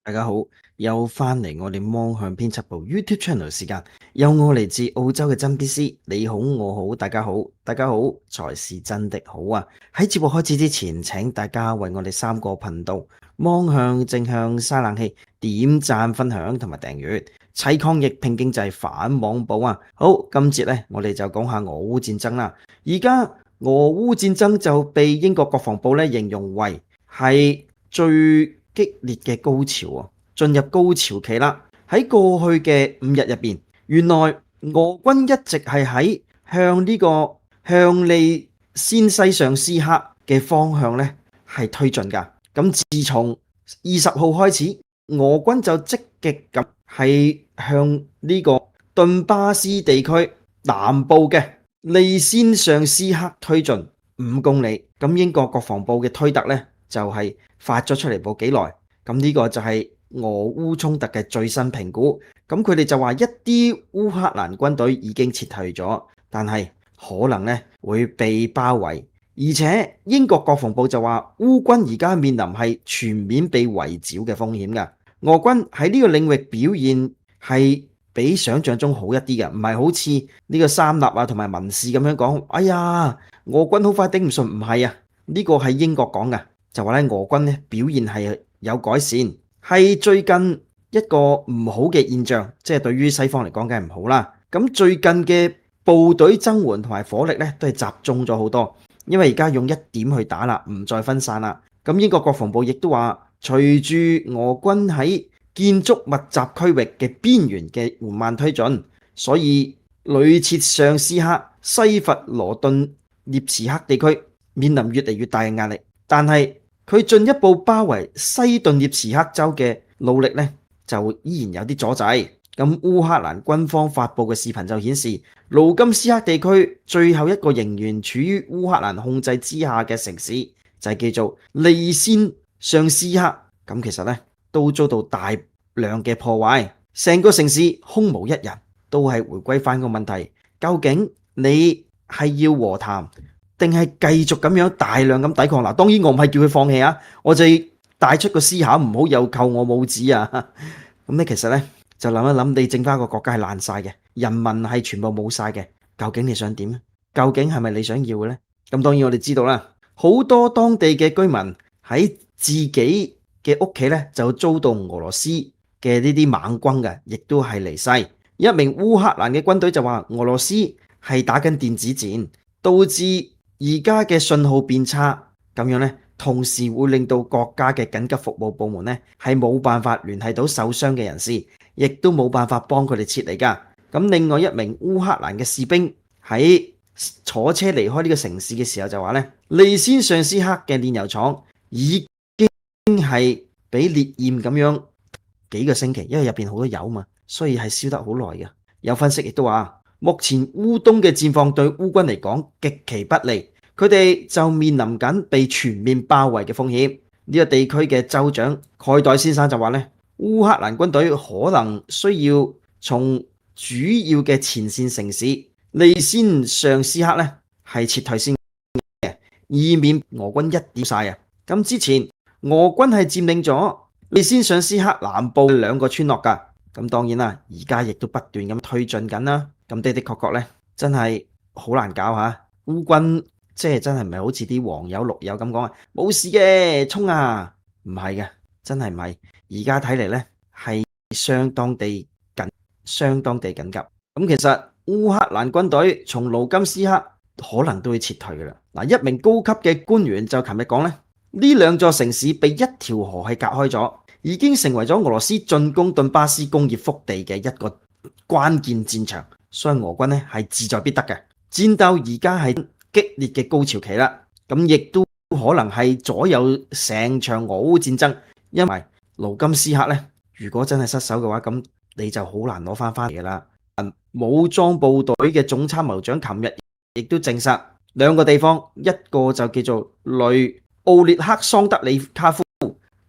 大家好，又翻嚟我哋芒向編輯部 YouTube Channel 時間，有我嚟自澳洲嘅真 BC，你好我好大家好，大家好才是真的好啊！喺節目開始之前，請大家為我哋三個頻道芒向、正向、嘥冷氣點讚、分享同埋訂閱，齊抗疫拼經濟反網暴啊！好，今節咧我哋就講下俄烏戰爭啦。而家俄烏戰爭就被英國國防部咧形容為係最激烈嘅高潮啊，進入高潮期啦！喺過去嘅5日入邊，原來俄軍一直係喺向呢個向利先西上斯克嘅方向咧係推進噶。咁自從20號開始，俄軍就積極咁係向呢個頓巴斯地區南部嘅利先上斯克推進5公里。咁英國國防部嘅推特咧就係發咗出嚟報幾耐，咁呢個就係俄烏衝突嘅最新評估。咁佢哋就話一啲烏克蘭軍隊已經撤退咗，但係可能咧會被包圍，而且英國國防部就話烏軍而家面臨係全面被圍剿嘅風險㗎。俄軍喺呢個領域表現係比想象中好一啲嘅，唔係好似呢個三立啊同埋民視咁樣講，哎呀俄軍好快頂唔順，唔係啊，呢個係英國講嘅。就話咧，俄軍咧表現係有改善，係最近一個唔好嘅現象，即係對於西方嚟講梗係唔好啦。咁最近嘅部隊增援同埋火力咧都係集中咗好多，因為而家用一點去打啦，唔再分散啦。咁英國國防部亦都話，隨住俄軍喺建築密集區域嘅邊緣嘅緩慢推進，所以雷切尚斯克、西弗羅頓涅茨克地區面臨越嚟越大嘅壓力，但係佢進一步包圍西頓涅茨克州嘅努力咧，就依然有啲阻滯。咁烏克蘭軍方發布嘅視頻就顯示，盧甘斯克地區最後一個仍然處於烏克蘭控制之下嘅城市，就係叫做利先上斯克。咁其實咧都遭到大量嘅破壞，成個城市空無一人，都係回歸翻個問題。究竟你係要和談，定係繼續咁樣大量咁抵抗？嗱，當然我唔係叫佢放棄啊，我就帶出個思考，唔好又扣我帽子啊。咁咧其實咧就諗一諗，你剩翻個國家係爛晒嘅，人民係全部冇晒嘅，究竟你想點咧？究竟係咪你想要嘅咧？咁當然我哋知道啦，好多當地嘅居民喺自己嘅屋企咧就遭到俄羅斯嘅呢啲猛轟嘅，亦都係離世。一名烏克蘭嘅軍隊就話俄羅斯係打緊電子戰，導致而家嘅信號變差，咁樣咧，同時會令到國家嘅緊急服務部門咧係冇辦法聯繫到受傷嘅人士，亦都冇辦法幫佢哋撤離㗎。咁另外一名烏克蘭嘅士兵喺坐車離開呢個城市嘅時候就話咧，利先上斯克嘅煉油廠已經係俾烈焰咁樣幾個星期，因為入邊好多油嘛，所以係燒得好耐嘅。有分析亦都話，目前烏東嘅戰況對烏軍嚟講極其不利，佢哋就面臨緊被全面包圍嘅風險。呢個地區嘅州長蓋代先生就話咧，烏克蘭軍隊可能需要從主要嘅前線城市利先上斯克咧係撤退先嘅，以免俄軍一點晒啊。咁之前俄軍係佔領咗利先上斯克南部2個村落噶，咁當然啦，而家亦都不斷咁推進緊啦。咁的確咧，真係好難搞嚇。烏軍即係真係唔係好似啲黃友綠友咁講啊，冇事嘅，衝啊！唔係嘅，真係唔係。而家睇嚟咧係相當地緊急。咁其實烏克蘭軍隊從盧甘斯克可能都會撤退噶啦。嗱，一名高級嘅官員就琴日講咧，呢2座城市被一條河係隔開咗，已經成為咗俄羅斯進攻頓巴斯工業腹地嘅一個關鍵戰場，所以俄軍咧係志在必得嘅。戰鬥而家係激烈嘅高潮期啦，咁亦都可能係左右成場俄烏戰爭。因為盧甘斯克咧，如果真係失守嘅話，咁你就好難攞翻嚟噶啦。武裝部隊嘅總參謀長琴日亦都證實2個地方，一個就叫做雷奧列克桑德里卡夫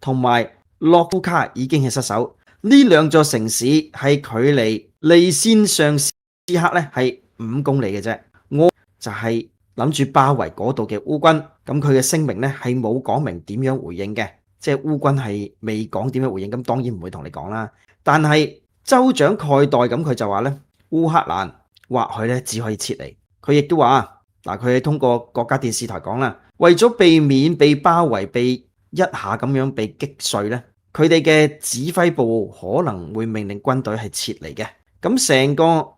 同埋洛夫卡已經係失守。呢2座城市係距離利先上斯克咧係5公里嘅啫。我就係諗住包圍嗰度嘅烏軍，咁佢嘅聲明咧係冇講明點樣回應嘅，即係烏軍係未講點樣回應，咁當然唔會同你講啦。但係州長蓋代咁佢就話咧，烏克蘭或許咧只可以撤離。佢亦都話嗱，佢係通過國家電視台講啦，為咗避免被包圍、被一下咁樣被擊碎咧，佢哋嘅指揮部可能會命令軍隊係撤離嘅。咁成個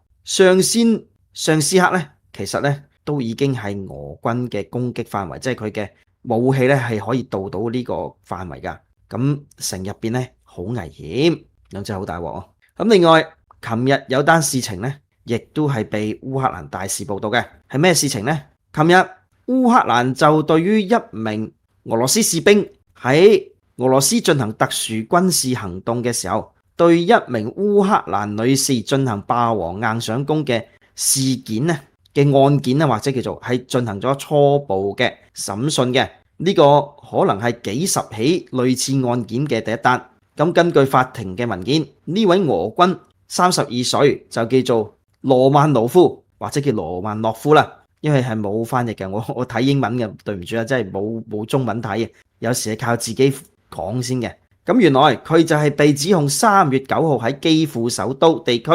上斯克咧，其實咧都已經係俄軍嘅攻擊範圍，即係佢嘅武器咧係可以到呢個範圍噶。咁城入邊咧好危險，咁真係好大鑊啊！咁另外，琴日有單事情咧，亦都係被烏克蘭大肆報道嘅，係咩事情呢？琴日烏克蘭就對於一名俄羅斯士兵喺俄羅斯進行特殊軍事行動嘅時候，對一名烏克蘭女士進行霸王硬上弓嘅事件咧嘅案件啊，或者叫做係進行咗初步嘅審訊嘅。呢個可能係幾十起類似案件嘅第一單。咁根據法庭嘅文件，呢位俄軍32歲，就叫做羅曼諾夫或者叫羅曼諾夫啦，因為係冇翻譯嘅，我睇英文嘅，對唔住啊，真係冇中文睇嘅，有時係靠自己講先嘅。咁原來佢就係被指控3月9號喺基輔首都地區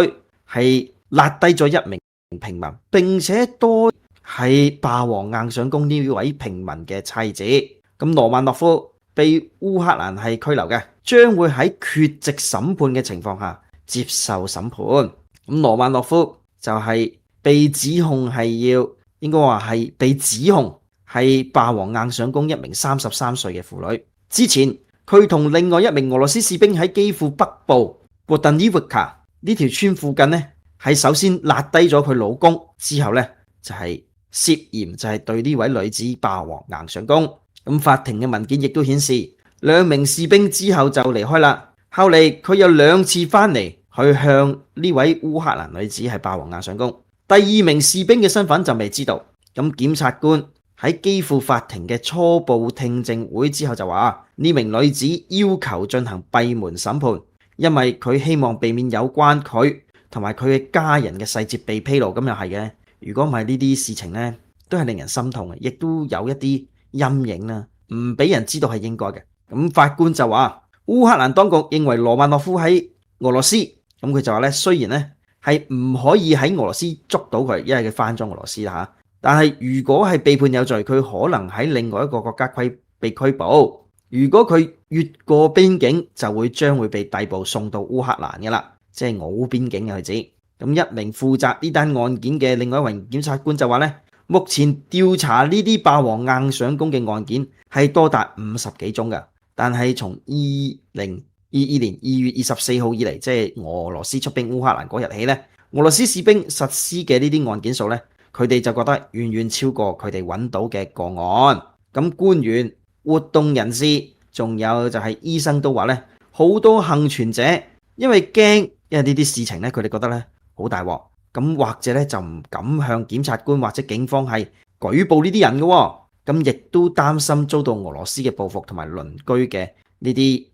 係勒低咗一名平民，並且多係霸王硬上弓呢位平民嘅妻子。咁羅曼諾夫被烏克蘭係拘留嘅，將會喺缺席審判嘅情況下接受審判。咁羅曼諾夫就係被指控係應該話係被指控係霸王硬上弓一名33歲嘅婦女。之前佢同另外一名俄羅斯士兵喺基輔北部博頓尼沃卡呢條村附近呢，係首先勒低咗佢老公，之後呢，就係涉嫌就係對呢位女子霸王硬上弓。咁法庭嘅文件亦都顯示，兩名士兵之後就離開啦。後嚟佢有2次翻嚟去向呢位烏克蘭女子係霸王硬上弓。第2名士兵嘅身份就未知道。咁檢察官喺基輔法庭嘅初步聽證會之後就話，呢名女子要求進行閉門審判，因為佢希望避免有關佢同埋佢嘅家人嘅細節被披露。咁又係嘅，如果唔係呢啲事情呢，都係令人心痛嘅，亦都有一啲陰影啦，唔俾人知道係應該嘅。咁法官就話，烏克蘭當局認為羅曼諾夫喺俄羅斯，咁佢就話咧，雖然咧係唔可以喺俄羅斯捉到佢，因為佢翻咗俄羅斯啦嚇，但係如果係被判有罪，佢可能喺另外一個國家被拘捕。如果佢越過邊境，就將會被逮捕送到烏克蘭嘅啦，即係俄烏邊境嘅佢指。咁一名負責呢單案件嘅另外一位檢察官就話咧，目前調查呢啲霸王硬上弓嘅案件係多達50幾宗嘅，但係從2022年2月24號以嚟，即係俄羅斯出兵烏克蘭嗰日起咧，俄羅斯士兵實施嘅呢啲案件數咧，佢哋就覺得遠遠超過佢哋揾到嘅個案。咁官員、活動人士，仲有就係醫生都話咧，好多幸存者因為驚，因為呢啲事情咧，佢哋覺得咧好大鑊，咁或者咧就唔敢向檢察官或者警方係舉報呢啲人嘅，咁亦都擔心遭到俄羅斯嘅報復同埋鄰居嘅呢啲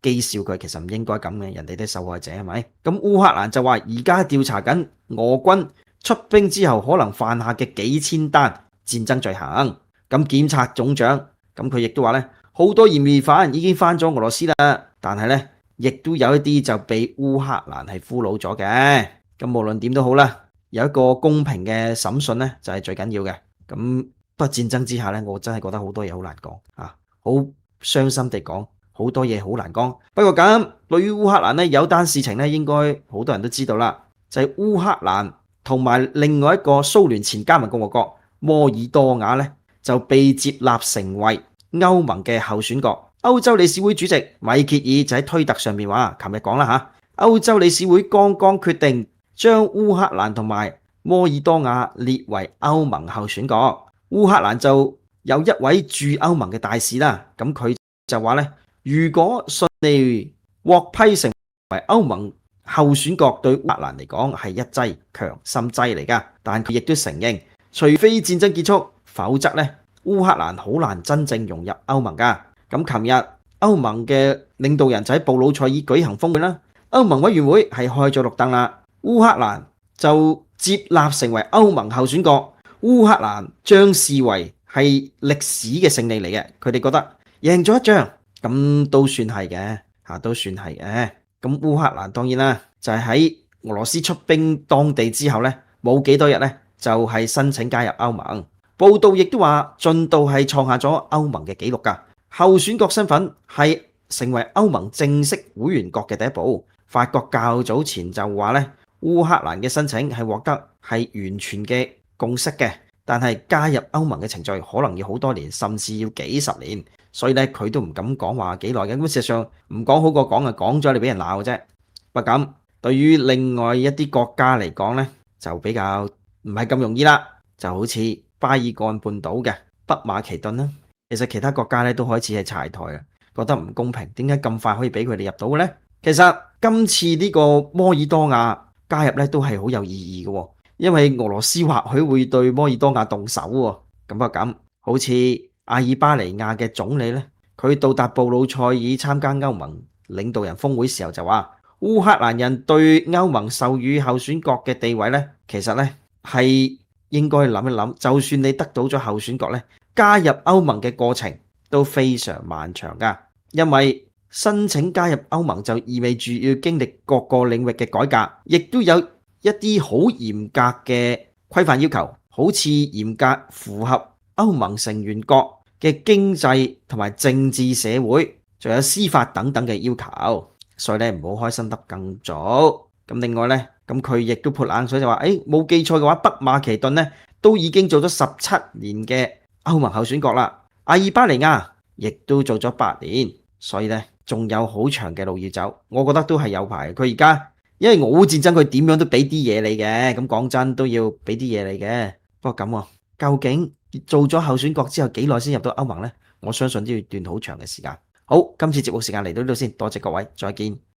譏笑佢，其實唔應該咁嘅，人哋都係受害者係咪？咁烏克蘭就話而家調查緊俄軍出兵之後可能犯下嘅幾千單戰爭罪行。咁檢察總長咁佢亦都話咧，好多嫌疑犯已經翻咗俄羅斯啦，但係咧亦都有一啲就被烏克蘭係俘虜咗嘅。咁無論點都好啦，有一個公平嘅審訊咧就係最緊要嘅。咁不過戰爭之下咧，我真係覺得好多嘢好難講啊，好傷心地講，好多嘢好難講。不過咁對於烏克蘭咧，有單事情咧，應該好多人都知道啦，就係烏克蘭同埋另外一個蘇聯前加盟共和國摩爾多瓦咧，就被接納成為歐盟嘅候選國。歐洲理事會主席米歇爾就喺推特上面話，琴日講啦嚇，歐洲理事會剛剛決定將烏克蘭同埋摩爾多瓦列為歐盟候選國。烏克蘭就有一位駐歐盟嘅大使啦，咁佢就話咧，如果順利獲批成為歐盟候選國，對烏克蘭嚟講係一劑強心劑嚟㗎。但佢亦都承認，除非戰爭結束，否則咧烏克蘭好難真正融入歐盟㗎。咁琴日歐盟嘅領導人就喺布魯塞爾舉行峰會啦，歐盟委員會係開咗綠燈啦，烏克蘭就接納成為歐盟候選國，烏克蘭將視為係歷史嘅勝利嚟嘅，佢哋覺得贏咗一仗，咁都算係嘅，都算係嘅。咁烏克蘭當然啦，就係喺俄羅斯出兵當地之後呢，冇幾多日呢，就係申請加入歐盟。報道亦都話進度係創下咗歐盟嘅紀錄㗎。候選國身份係成為歐盟正式會員國嘅第一步。法國較早前就話呢，烏克蘭嘅申請係獲得係完全嘅共識嘅，但係加入歐盟嘅程序可能要好多年，甚至要幾十年。所以咧，佢都唔敢講話幾耐嘅。咁事實上唔講好過講啊，講咗你俾人鬧嘅啫。不過咁，對於另外一啲國家嚟講咧，就比較唔係咁容易啦。就好似巴爾幹半島嘅北馬其頓啦，其實其他國家咧都開始係柴台啊，覺得唔公平，點解咁快可以俾佢哋入到嘅咧？其實今次呢個摩爾多瓦加入咧都係好有意義嘅，因為俄羅斯或許會對摩爾多瓦動手喎。咁不過咁，好似阿爾巴尼亞嘅總理咧，佢到達布魯塞爾參加歐盟領導人峰會時候就話，烏克蘭人對歐盟授予候選國嘅地位咧，其實咧係應該諗一諗，就算你得到咗候選國咧，加入歐盟嘅過程都非常漫長噶，因為申請加入歐盟就意味住要經歷各個領域嘅改革，亦都有一啲好嚴格嘅規範要求，好似嚴格符合歐盟成員國嘅經濟同埋政治社會，仲有司法等等嘅要求，所以咧唔好開心得更早。咁另外咧，咁佢亦都潑冷水就話，冇記錯嘅話，北馬其頓咧都已經做咗17年嘅歐盟候選國啦，阿爾巴尼亞亦都做咗8年，所以咧仲有好長嘅路要走。我覺得都係有排。佢而家因為俄烏戰爭，佢點樣都俾啲嘢你嘅，咁講真都要俾啲嘢你嘅。不過咁，究竟做咗候選國之後幾耐先入到歐盟呢？我相信都要段好長嘅時間。好，今次節目時間嚟到呢度先，多謝各位，再見。